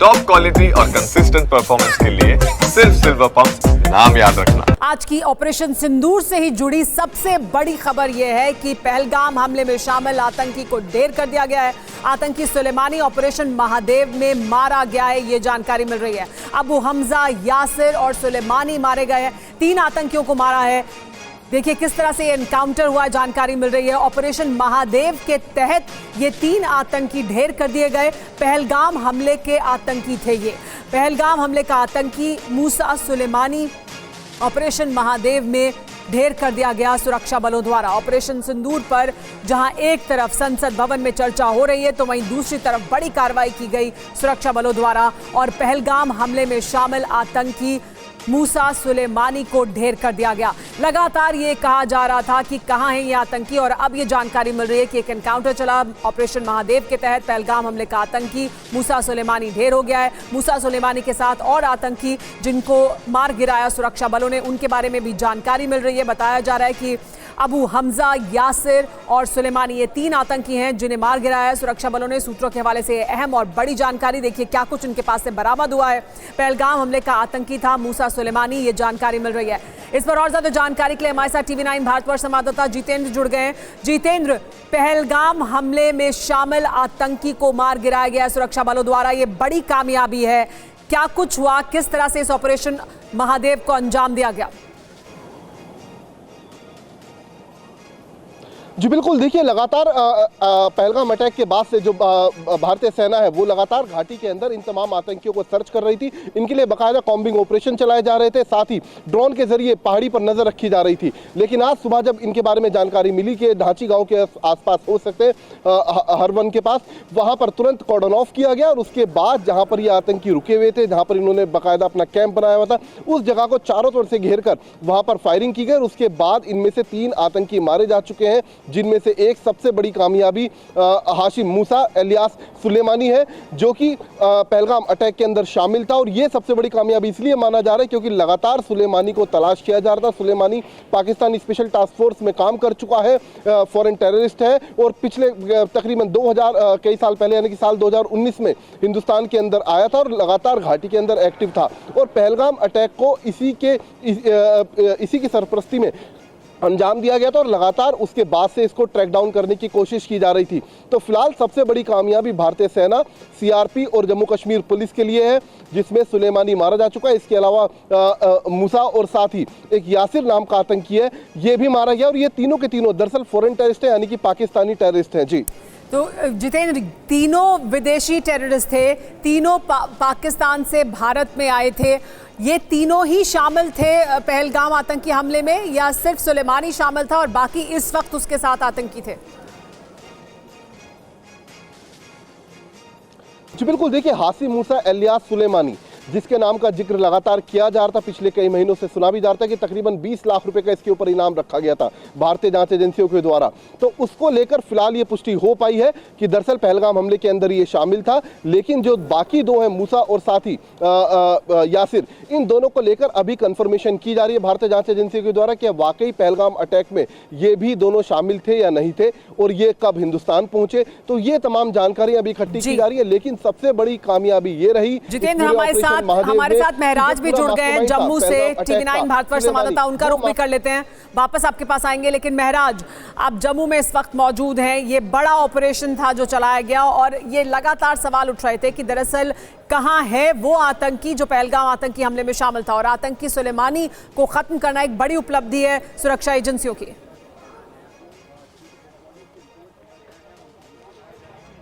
Top quality और consistent performance के लिए सिर्फ सिल्वर पंप नाम याद रखना। आज की ऑपरेशन सिंदूर से ही जुड़ी सबसे बड़ी खबर यह है कि पहलगाम हमले में शामिल आतंकी को ढेर कर दिया गया है। आतंकी सुलेमानी ऑपरेशन महादेव में मारा गया है, ये जानकारी मिल रही है। अबू हमजा, यासिर और सुलेमानी मारे गए हैं। 3 आतंकियों को मारा है। देखिए किस तरह से एनकाउंटर हुआ, जानकारी मिल रही है। ऑपरेशन महादेव के तहत ये 3 आतंकी ढेर कर दिए गए। पहलगाम हमले के आतंकी थे ये। पहलगाम हमले का आतंकी मूसा सुलेमानी ऑपरेशन महादेव में ढेर कर दिया गया सुरक्षा बलों द्वारा। ऑपरेशन सिंदूर पर जहां एक तरफ संसद भवन में चर्चा हो रही है, तो वहीं दूसरी तरफ बड़ी कार्रवाई की गई सुरक्षा बलों द्वारा और पहलगाम हमले में शामिल आतंकी मूसा सुलेमानी को ढेर कर दिया गया। लगातार ये कहा जा रहा था कि कहां है ये आतंकी, और अब ये जानकारी मिल रही है कि एक एनकाउंटर चला ऑपरेशन महादेव के तहत। पहलगाम हमले का आतंकी मूसा सुलेमानी ढेर हो गया है। मूसा सुलेमानी के साथ और आतंकी जिनको मार गिराया सुरक्षा बलों ने, उनके बारे में भी जानकारी मिल रही है। बताया जा रहा है कि अबू हमजा, यासिर और सुलेमानी ये 3 आतंकी हैं जिन्हें मार गिराया है सुरक्षा बलों ने। सूत्रों के हवाले से अहम और बड़ी जानकारी, देखिए क्या कुछ उनके पास से बरामद हुआ है। पहलगाम हमले का आतंकी था मूसा सुलेमानी, ये जानकारी मिल रही है। इस पर और ज्यादा जानकारी के लिए हमारे साथ TV9 भारतवर्ष संवाददाता जितेंद्र जुड़ गए हैं। जितेंद्र, पहलगाम हमले में शामिल आतंकी को मार गिराया गया सुरक्षा बलों द्वारा, ये बड़ी कामयाबी है। क्या कुछ हुआ, किस तरह से इस ऑपरेशन महादेव को अंजाम दिया गया? जी बिल्कुल, देखिए लगातार पहलगाम अटैक के बाद से जो भारतीय सेना है वो लगातार घाटी के अंदर इन तमाम आतंकियों को सर्च कर रही थी। इनके लिए बाकायदा कॉम्बिंग ऑपरेशन चलाए जा रहे थे, साथ ही ड्रोन के जरिए पहाड़ी पर नजर रखी जा रही थी। लेकिन आज सुबह जब इनके बारे में जानकारी मिली कि ढांची गांव के आसपास हो सकते हैं हरवन के पास, वहां पर तुरंत कॉर्डन ऑफ किया गया और उसके बाद जहां पर ये आतंकी रुके हुए थे, जहां पर इन्होंने बाकायदा अपना कैंप बनाया हुआ था, उस जगह को चारों तरफ से घेर कर वहां पर फायरिंग की गई और उसके बाद इनमें से 3 आतंकी मारे जा चुके हैं, जिनमें से एक सबसे बड़ी कामयाबी हाशिम मूसा एलियास सुलेमानी है, जो कि पहलगाम अटैक के अंदर शामिल था। और ये सबसे बड़ी कामयाबी इसलिए माना जा रहा है क्योंकि लगातार सुलेमानी को तलाश किया जा रहा था। Sulemani Pakistani special task force में काम कर चुका है, फॉरेन टेररिस्ट है और पिछले तकरीबन 2000 कई साल पहले यानी कि साल 2019 में हिंदुस्तान के अंदर आया था और लगातार घाटी के अंदर एक्टिव था। और पहलगाम अटैक को इसी की सरपरस्ती में अंजाम दिया गया था और लगातार उसके बाद से इसको ट्रैक डाउन करने की कोशिश की जा रही थी। तो फिलहाल सबसे बड़ी कामयाबी भारतीय सेना, CRP और जम्मू कश्मीर पुलिस के लिए है, जिसमें सुलेमानी मारा जा चुका है। इसके अलावा मूसा और साथ ही एक यासिर नाम का आतंकी है, ये भी मारा गया। और ये तीनों के तीनों दरअसल फॉरेन टेररिस्ट है, यानी कि पाकिस्तानी टेररिस्ट हैं। जी तो जितेंद्र, तीनों विदेशी टेररिस्ट थे, तीनों पाकिस्तान से भारत में आए थे। ये तीनों ही शामिल थे पहलगाम आतंकी हमले में, या सिर्फ सुलेमानी शामिल था और बाकी इस वक्त उसके साथ आतंकी थे? जी बिल्कुल, देखिए हाशिम मूसा एलियास सुलेमानी जिसके नाम का जिक्र लगातार किया जा रहा था, पिछले कई महीनों से सुना भी जा रहा था कि तकरीबन 20 लाख रुपए का इसके ऊपर इनाम रखा गया था भारतीय जांच एजेंसियों के द्वारा। तो उसको लेकर फिलहाल ये पुष्टि हो पाई है कि दरअसल पहलगाम हमले के अंदर ये शामिल था। लेकिन जो बाकी 2 हैं, मूसा और साथ ही यासिर, इन दोनों को लेकर अभी कंफर्मेशन की जा रही है भारतीय जांच एजेंसियों के द्वारा कि वाकई पहलगाम अटैक में ये भी दोनों शामिल थे या नहीं थे और ये कब हिंदुस्तान पहुंचे। तो ये तमाम जानकारी अभी इकट्ठी की जा रही है। लेकिन सबसे बड़ी कामयाबी ये रही, हमारे साथ महराज भी जुड़ गए हैं जम्मू से, TV9 भारतवर्ष संवाददाता, उनका रुख भी कर लेते हैं, वापस आपके पास आएंगे। लेकिन महराज, आप जम्मू में इस वक्त मौजूद हैं, ये बड़ा ऑपरेशन था जो चलाया गया और ये लगातार सवाल उठ रहे थे कि दरअसल कहां है वो आतंकी जो पहलगाम आतंकी हमले में शामिल था। और आतंकी सुलेमानी को खत्म करना एक बड़ी उपलब्धि है सुरक्षा एजेंसियों की।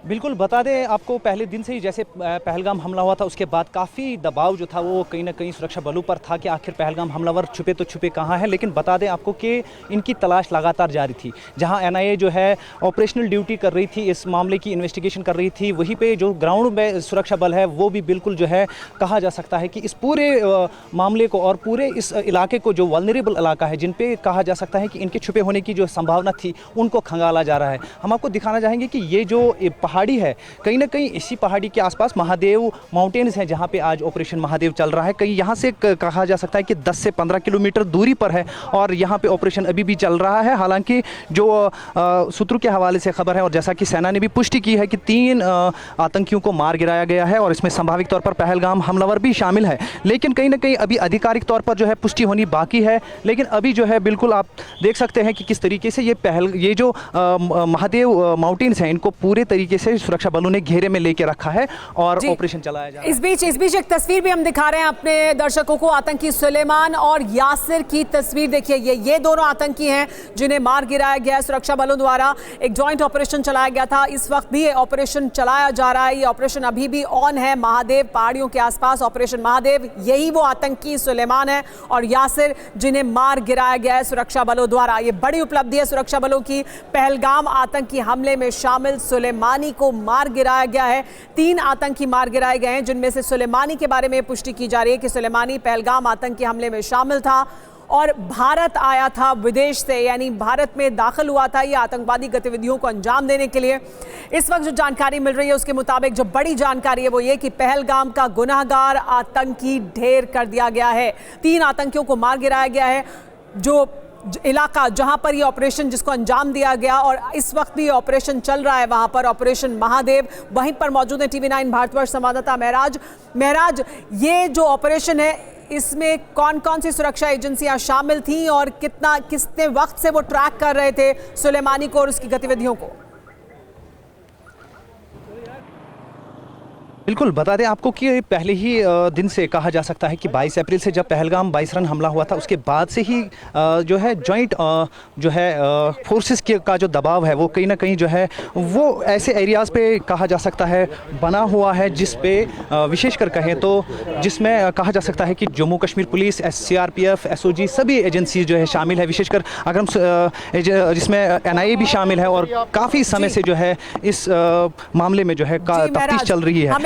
बिल्कुल, बता दें आपको, पहले दिन से ही जैसे पहलगाम हमला हुआ था उसके बाद काफ़ी दबाव जो था वो कहीं ना कहीं सुरक्षा बलों पर था कि आखिर पहलगाम हमलावर छुपे तो छुपे कहाँ हैं। लेकिन बता दें आपको कि इनकी तलाश लगातार जारी थी। जहां NIA जो है ऑपरेशनल ड्यूटी कर रही थी, इस मामले की इन्वेस्टिगेशन कर रही थी, वहीं पे जो ग्राउंड में सुरक्षा बल है वो भी बिल्कुल जो है कहा जा सकता है कि इस पूरे मामले को और पूरे इस इलाके को, जो वल्नरेबल इलाका है, जिन पे कहा जा सकता है कि इनके छुपे होने की जो संभावना थी, उनको खंगाला जा रहा है। हम आपको दिखाना चाहेंगे कि ये जो पहाड़ी है, कहीं ना कहीं इसी पहाड़ी के आसपास महादेव माउंटेन्स हैं जहाँ पे आज ऑपरेशन महादेव चल रहा है। कहीं यहाँ से कहा जा सकता है कि 10 से 15 किलोमीटर दूरी पर है और यहाँ पे ऑपरेशन अभी भी चल रहा है। हालांकि जो सूत्रों के हवाले से खबर है और जैसा कि सेना ने भी पुष्टि की है कि 3 आतंकियों को मार गिराया गया है और इसमें संभावित तौर पर पहलगाम हमलावर भी शामिल है। लेकिन कहीं ना कहीं अभी आधिकारिक तौर पर जो है पुष्टि होनी बाकी है। लेकिन अभी जो है बिल्कुल आप देख सकते हैं कि किस तरीके से ये जो महादेव माउंटेन्स हैं इनको पूरे तरीके से सुरक्षा बलों ने घेरे में लेके रखा है और ऑपरेशन चलाया जा रहा है। इस बीच एक तस्वीर भी हम दिखा रहे हैं अपने दर्शकों को। आतंकी सुलेमान और यासिर की तस्वीर देखिए। ये दोनों आतंकी हैं जिन्हें मार गिराया गया है सुरक्षा बलों द्वारा। एक जॉइंट ऑपरेशन चलाया गया था, इस वक्त भी ये ऑपरेशन चलाया जा रहा है। ये ऑपरेशन अभी भी ऑन है महादेव पहाड़ियों के आसपास, ऑपरेशन महादेव। यही वो आतंकी सुलेमान है और यासिर जिन्हें मार गिराया गया है सुरक्षा बलों द्वारा। ये बड़ी उपलब्धि है सुरक्षा बलों की। पहलगाम आतंकी हमले में शामिल सुलेमानी को मार गिराया गया है। 3 आतंकी मार गिराए गए हैं, जिनमें से सुलेमानी के बारे में पुष्टि की जा रही है कि सुलेमानी पहलगाम आतंकी हमले में शामिल था और भारत आया था विदेश से, यानी भारत में दाखिल हुआ था ये आतंकवादी गतिविधियों को अंजाम देने के लिए। इस वक्त जो जानकारी मिल रही है उसके मुताबिक जो बड़ी जानकारी है वो ये कि पहलगाम का गुनाहगार आतंकी ढेर कर दिया गया है। 3 आतंकियों को मार गिराया गया है। जो इलाका जहां पर ये ऑपरेशन जिसको अंजाम दिया गया और इस वक्त भी ऑपरेशन चल रहा है वहां पर ऑपरेशन महादेव, वहीं पर मौजूद है TV9 भारतवर्ष संवाददाता महराज। ये जो ऑपरेशन है इसमें कौन कौन सी सुरक्षा एजेंसियां शामिल थीं और कितने वक्त से वो ट्रैक कर रहे थे सुलेमानी को और उसकी गतिविधियों को? बिल्कुल बता दें आपको कि पहले ही दिन से कहा जा सकता है कि 22 अप्रैल से जब पहलगाम 22 रन हमला हुआ था उसके बाद से ही जो है जॉइंट जो है फोर्सेस का जो दबाव है वो कहीं ना कहीं जो है वो ऐसे एरियाज़ पे कहा जा सकता है बना हुआ है जिस पे विशेषकर कहें तो जिसमें कहा जा सकता है कि Jammu Kashmir police, CRPF, SOG सभी एजेंसी जो है शामिल है। विशेषकर अगर हम जिसमें NIA भी शामिल है और काफ़ी समय से जो है इस मामले में जो है तफ्तीश चल रही है।